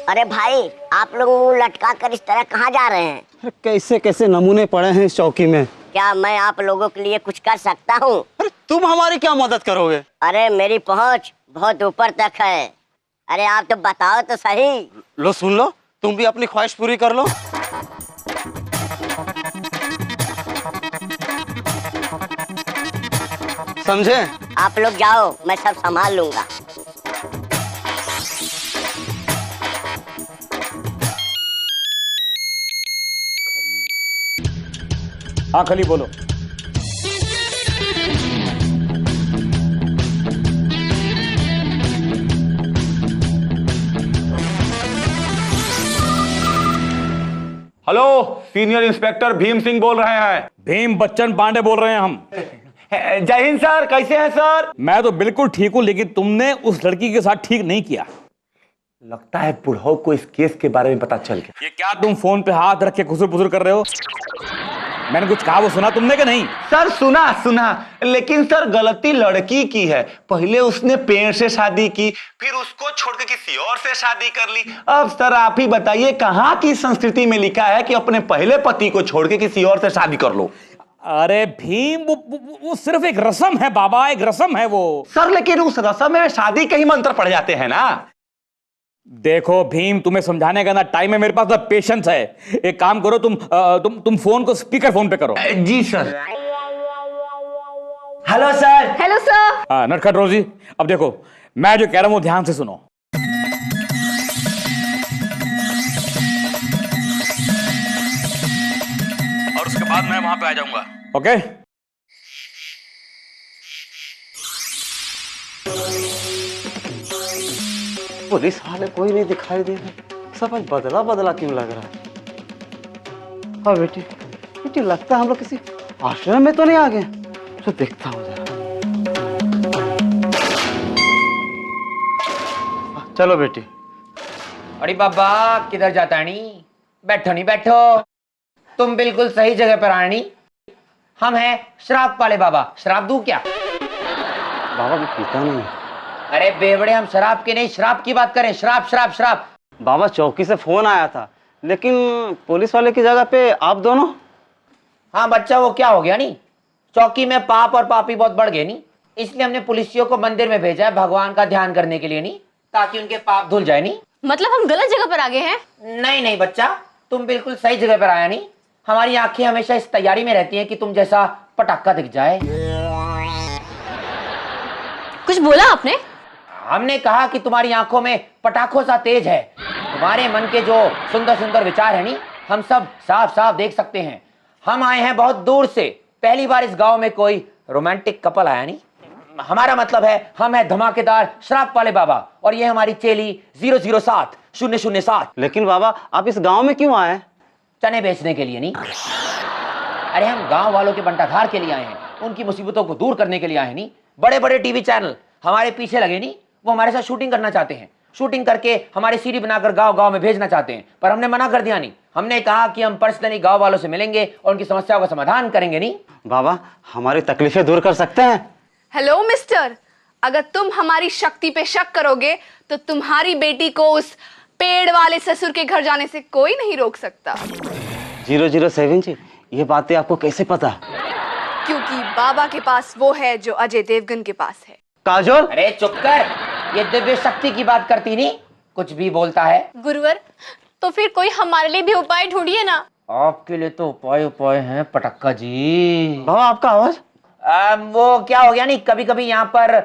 अरे भाई, आप लोग लटका कर इस तरह कहाँ जा रहे हैं? कैसे कैसे नमूने पड़े हैं इस चौकी में। क्या मैं आप लोगों के लिए कुछ कर सकता हूँ? अरे तुम हमारी क्या मदद करोगे? अरे मेरी पहुँच बहुत ऊपर तक है। अरे आप तो बताओ तो सही। लो सुन लो, तुम भी अपनी ख्वाहिश पूरी कर लो। समझे? आप लोग जाओ, मैं सब संभाल लूंगा। हाँ खली बोलो। Hello, senior inspector Bhim Singh बोल रहे हैं। भीम बच्चन पांडे बोल रहे हैं हम। जय हिंद सर, कैसे हैं सर? मैं तो बिल्कुल ठीक हूं, लेकिन तुमने उस लड़की के साथ ठीक नहीं किया। लगता है बुढ़ऊ को इस केस के बारे में पता चल गया। ये क्या तुम फोन पे हाथ रख के खुसुर पुसुर कर रहे हो? मैंने कुछ कहा वो सुना तुमने कि नहीं? सर सुना, लेकिन सर गलती लड़की की है। पहले उसने पेड़ से शादी की, फिर उसको छोड़ के किसी और से शादी कर ली। अब सर आप ही बताइए, कहाँ की संस्कृति में लिखा है कि अपने पहले पति को छोड़ के किसी और से शादी कर लो? अरे भीम, वो सिर्फ एक रस्म है बाबा, एक रस्म है वो। सर लेकिन उस रस्म में शादी के ही मंत्र पड़ जाते हैं ना। देखो भीम, तुम्हें समझाने का ना टाइम है मेरे पास, ना पेशेंस है। एक काम करो, तुम फोन को स्पीकर फोन पे करो। जी sir. Hello sir. Hello sir. हाँ नटखट रोजी, अब देखो मैं जो कह रहा हूं वो ध्यान से सुनो। और उसके बाद मैं वहां पे आ जाऊंगा, ओके? पुलिस वाले कोई नहीं दिखाई दे रहे, सब आज बदला बदला क्यों लग रहा है? हाँ बेटी, बेटी लगता है हम लोग किसी आश्रम में तो नहीं आ गए। तो देखता हूँ जरा। चलो बेटी। अरे बाबा, किधर जाता नी? बैठो नहीं बैठो, तुम बिल्कुल सही जगह पर आनी। हम हैं श्राप वाले बाबा। श्राप दूं क्या? बाबा भी पीता नहीं। अरे बेवड़े, हम शराब की नहीं, श्राप की बात करें। श्राप श्राप श्राप। बाबा चौकी से फोन आया था, लेकिन पुलिस वाले की जगह पे आप दोनों। हाँ बच्चा, वो क्या हो गया नी, चौकी में पाप और पापी बहुत बढ़ गए नी, इसलिए हमने पुलिसियों को मंदिर में भेजा है भगवान का ध्यान करने के लिए नी, ताकि उनके पाप धुल जाए नी। मतलब हम गलत जगह पर आ गए हैं? नहीं नहीं बच्चा, तुम बिल्कुल सही जगह पर आया नी। हमारी आंखें हमेशा इस तैयारी में रहती हैं कि तुम जैसा पटाखा दिख जाए। कुछ बोला आपने? हमने कहा कि तुम्हारी आंखों में पटाखों सा तेज है। तुम्हारे मन के जो सुंदर सुंदर विचार है नी, हम सब साफ साफ देख सकते हैं। हम आए हैं बहुत दूर से, पहली बार इस गांव में कोई रोमांटिक कपल आया नहीं। हमारा मतलब है, हम है धमाकेदार श्राप वाले बाबा, और ये हमारी चेली 007 007। लेकिन बाबा आप इस गांव में क्यों आए? चने बेचने के लिए नहीं। अरे हम गांव वालों के बंटाधार के लिए आए हैं, उनकी मुसीबतों को दूर करने के लिए आए नहीं। बड़े बड़े टीवी चैनल हमारे पीछे लगे नहीं, वो हमारे साथ शूटिंग करना चाहते हैं। शूटिंग करके हमारी सीडी बनाकर गांव गांव में भेजना चाहते हैं, पर हमने मना कर दिया नहीं। हमने कहा कि हम पर्सनली गांव वालों से मिलेंगे और उनकी समस्याओं का समाधान करेंगे नहीं। बाबा हमारी तकलीफें दूर कर सकते हैं। हेलो मिस्टर, अगर तुम हमारी शक्ति पे शक करोगे तो तुम्हारी बेटी को उस पेड़ वाले ससुर के घर जाने से कोई नहीं रोक सकता। 007 जी, ये बातें आपको कैसे पता? क्योंकि बाबा के पास वो है जो अजय देवगन के पास है। काजोल। अरे चुप कर, ये दिव्य शक्ति की बात करती नहीं, कुछ भी बोलता है। गुरुवर, तो फिर कोई हमारे लिए भी उपाय ढूंढिए ना। आपके लिए तो उपाय उपाय हैं पटक्का जी। बाबा आपका आवाज? वो क्या हो गया नहीं, कभी कभी यहाँ पर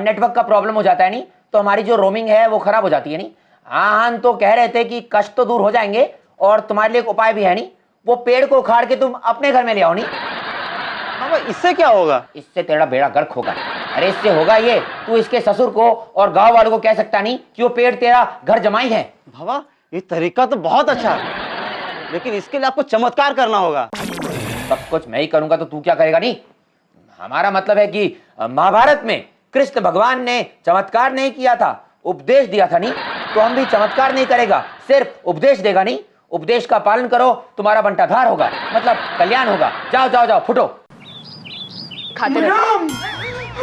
नेटवर्क का प्रॉब्लम हो जाता है नहीं, तो हमारी जो रोमिंग है वो खराब हो जाती है नहीं। हाँ हम तो कह रहे थे कि कष्ट तो दूर हो जाएंगे, और तुम्हारे लिए एक उपाय भी है नहीं, वो पेड़ को उखाड़ के तुम अपने घर में ले आओ नहीं। बाबा इससे क्या होगा? इससे तेरा बेड़ा गर्क होगा। अरे इससे होगा ये, तू इसके ससुर को और गांव वालों को कह सकता नहीं कि वो पेड़ तेरा घर जमाई है। बाबा ये तरीका तो बहुत अच्छा है, लेकिन इसके लिए आपको चमत्कार करना होगा। सब कुछ मैं ही करूंगा तो तू क्या करेगा नहीं? हमारा मतलब है कि महाभारत में कृष्ण भगवान ने चमत्कार नहीं किया था, उपदेश दिया था नहीं, तो हम भी चमत्कार नहीं करेगा, सिर्फ उपदेश देगा नहीं। उपदेश का पालन करो, तुम्हारा बंटाधार होगा, मतलब कल्याण होगा। जाओ जाओ जाओ, फुटो। खाते रहो।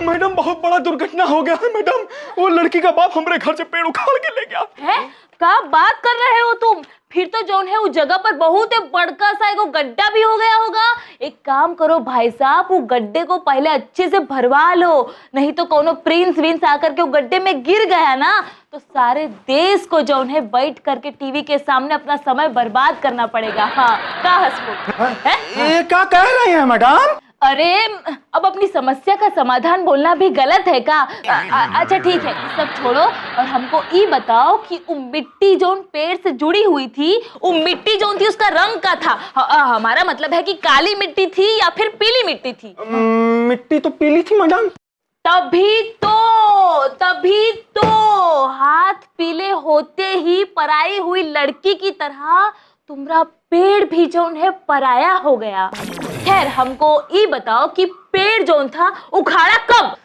मैडम बहुत बड़ा दुर्घटना हो गया है मैडम। वो लड़की का बाप हमारे घर से पेड़ उखाड़ के ले गया है? क्या बात कर रहे हो तुम? फिर तो जौन है उस जगह पर बहुत ही बड़का सा एगो गड्ढा भी हो गया होगा। एक काम करो भाई साहब, वो गड्ढे को पहले अच्छे से भरवा लो, नहीं तो कोनो प्रिंस विंस आकर के वो गड्ढे में गिर गया ना तो सारे देश को जौन है बैठ करके टीवी के सामने अपना समय बर्बाद करना पड़ेगा। हाँ, का हंसमुख है? ये क्या कह रहे हैं मैडम? अरे अब अपनी समस्या का समाधान बोलना भी गलत है का? अच्छा ठीक है, सब छोड़ो और हमको ये बताओ कि वो मिट्टी जोन पेड़ से जुड़ी हुई थी, वो मिट्टी जोन थी उसका रंग का था? हमारा मतलब है कि काली मिट्टी थी या फिर पीली मिट्टी थी? मिट्टी तो पीली थी मैडम। तभी तो हाथ पीले होते ही पराई हुई लड़की की तरह तुम्हारा पेड़ भी जोन है पराया हो गया। खैर हमको ये बताओ कि पेड़ जोन था उखाड़ा कब?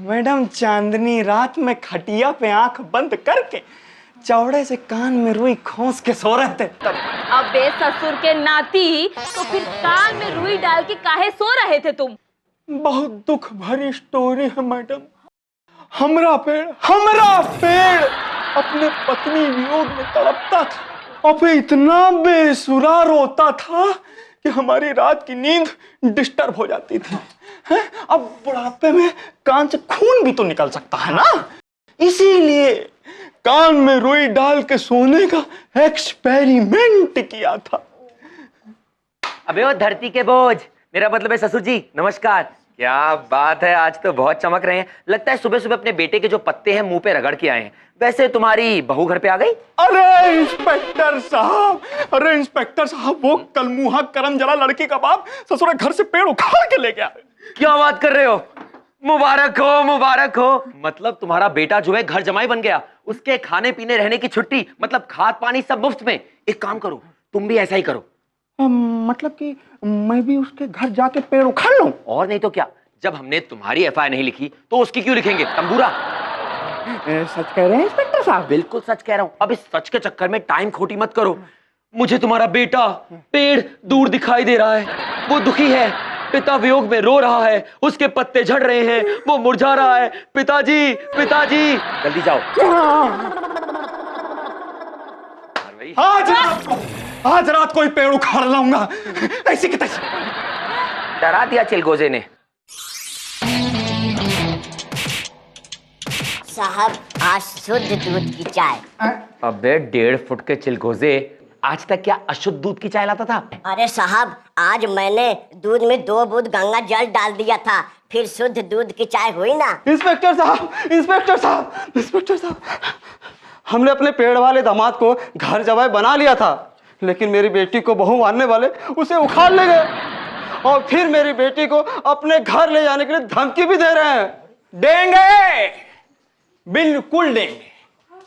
मैडम चांदनी रात में खटिया पे आंख बंद करके चौड़े से कान में रुई खोस के सो रहे थे तब। अबे ससुर के नाती, तो फिर कान में रुई डाल के काहे सो रहे थे तुम? बहुत दुख भरी स्टोरी है मैडम। हमरा पेड़ अपने पत्नी वियोग में तड़पता था और फिर इतना बेसुरा रोता था कि हमारी रात की नींद डिस्टर्ब हो जाती थी। हैं? अब बुढ़ापे में कान से खून भी तो निकल सकता है ना, इसीलिए कान में रुई डाल के सोने का एक्सपेरिमेंट किया था। अबे वो धरती के बोझ, मेरा मतलब है ससुर जी नमस्कार। क्या बात है, आज तो बहुत चमक रहे हैं। लगता है सुबह सुबह अपने बेटे के जो पत्ते हैं मुंह पे रगड़ के आए हैं। वैसे तुम्हारी बहू घर पे आ गई? अरे इंस्पेक्टर साहब, वो कलमुहा करम जला लड़की का बाप ससुरा घर से पेड़ उखाड़ के ले गया। क्या बात कर रहे हो? मुबारक हो। मतलब तुम्हारा बेटा जो है घर जमाई बन गया, उसके खाने पीने रहने की छुट्टी, मतलब खाद पानी सब मुफ्त में। एक काम करो, तुम भी ऐसा ही करो। मतलब कि मैं भी उसके घर जाके पेड़ उखाड़ लूं? और नहीं तो क्या, जब हमने तुम्हारी एफआईआर नहीं लिखी तो उसकी क्यों लिखेंगे? तंबूरा। सच कह रहे हैं इंस्पेक्टर साहब? बिल्कुल सच कह रहा हूं। अब इस सच के चक्कर में टाइम खोटी मत करो। मुझे तुम्हारा बेटा पेड़ दूर दिखाई दे रहा है, वो दुखी है, पिता वियोग में रो रहा है, उसके पत्ते झड़ रहे हैं, वो मुरझा रहा है। पिताजी जल्दी जाओ। आज रात को ही पेड़ उखाड़ लाऊंगा, ऐसी की तैसी। डरा दिया चिलगोजे ने। साहब आज शुद्ध दूध की चाय। अबे 1.5 फुट के चिलगोजे, आज तक क्या अशुद्ध दूध की चाय लाता था? अरे साहब आज मैंने दूध में 2 बूंद गंगा जल डाल दिया था, फिर शुद्ध दूध की चाय हुई ना। इंस्पेक्टर साहब, हमने अपने पेड़ वाले दामाद को घर जवाई बना लिया था, लेकिन मेरी बेटी को बहू मानने वाले उसे उखाड़ ले गए और फिर मेरी बेटी को अपने घर ले जाने के लिए धमकी भी दे रहे हैं। देंगे, बिल्कुल देंगे,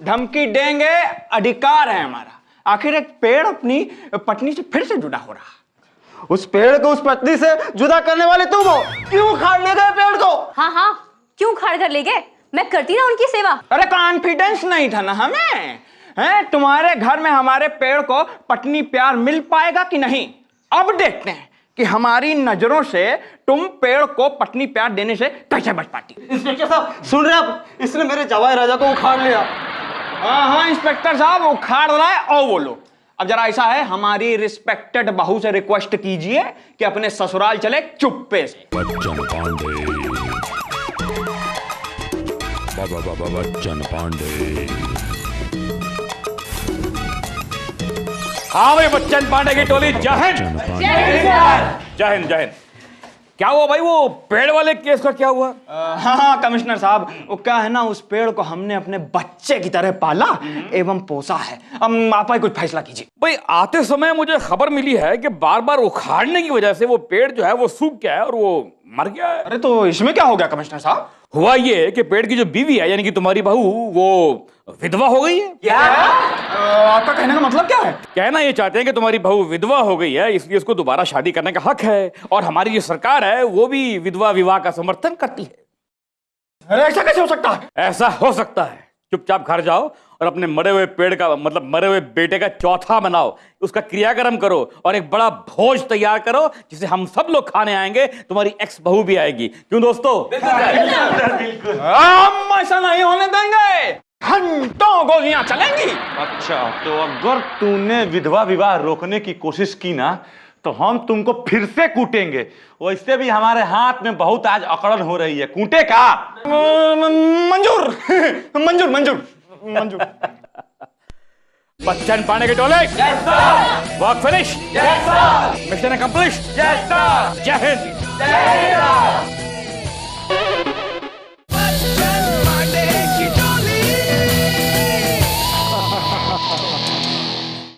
धमकी देंगे, अधिकार है हमारा। आखिर एक पेड़ अपनी पत्नी से फिर से जुड़ा हो रहा। उस पेड़ को उस पत्नी से जुदा करने वाले तुम हो, क्यों उखाड़ ले गए पेड़ को? हाँ, क्यों उखाड़ कर ले गए? मैं करती ना उनकी सेवा। अरे कॉन्फिडेंस नहीं था ना हमें, हैं? तुम्हारे घर में हमारे पेड़ को पत्नी प्यार मिल पाएगा कि नहीं? अब देखते हैं कि हमारी नजरों से तुम पेड़ को पत्नी प्यार देने से कैसे बच पाती। इंस्पेक्टर साहब सुन रहे आप, इसने मेरे जवाई राजा को उखाड़ लिया। हाँ इंस्पेक्टर साहब उखाड़ रहा है। और बोलो, अब जरा ऐसा है, हमारी रिस्पेक्टेड बहू से रिक्वेस्ट कीजिए कि अपने ससुराल चले चुप्पे से। बच्चन पांडे। हाँ भाई, बच्चन पांडे की टोली जय हिंद। क्या हुआ भाई, वो पेड़ वाले केस का क्या हुआ? हाँ कमिश्नर साहब, वो क्या है ना, उस पेड़ को हमने अपने बच्चे की तरह पाला एवं पोसा है। अब आप ही कुछ फैसला कीजिए। भाई आते समय मुझे खबर मिली है कि बार बार उखाड़ने की वजह से वो पेड़ जो है वो सूख गया है और वो मर गया है। अरे तो इसमें क्या हो गया कमिश्नर साहब? हुआ ये कि पेड़ की जो बीवी है यानी कि तुम्हारी बहू, वो विधवा हो गई है। क्या? आपका कहने का मतलब क्या है? कहना ये चाहते हैं कि तुम्हारी बहू विधवा हो गई है, इसलिए उसको दोबारा शादी करने का हक है, और हमारी जो सरकार है वो भी विधवा विवाह का समर्थन करती है। अरे ऐसा कैसे हो सकता है? ऐसा हो सकता है। चुपचाप घर जाओ और अपने मरे हुए पेड़ का मतलब मरे हुए बेटे का चौथा बनाओ, उसका क्रियाक्रम करो और एक बड़ा भोज तैयार करो जिसे हम सब लोग खाने आएंगे। तुम्हारी एक्स बहू भी आएगी। क्यों दोस्तों? हम ऐसा नहीं होने देंगे। घंटों गोलियां चलेंगी। अच्छा, तो अगर तूने विधवा विवाह रोकने की कोशिश की ना तो हम तुमको फिर से कूटेंगे। वैसे भी हमारे हाथ में बहुत आज अकड़न हो रही है, कूटे का? मंजूर मंजूर मंजूर मंजूर। बच्चन पांडे के टोले, वर्क फिनिश, मिशन अकम्प्लिश्ड, जय हिंद।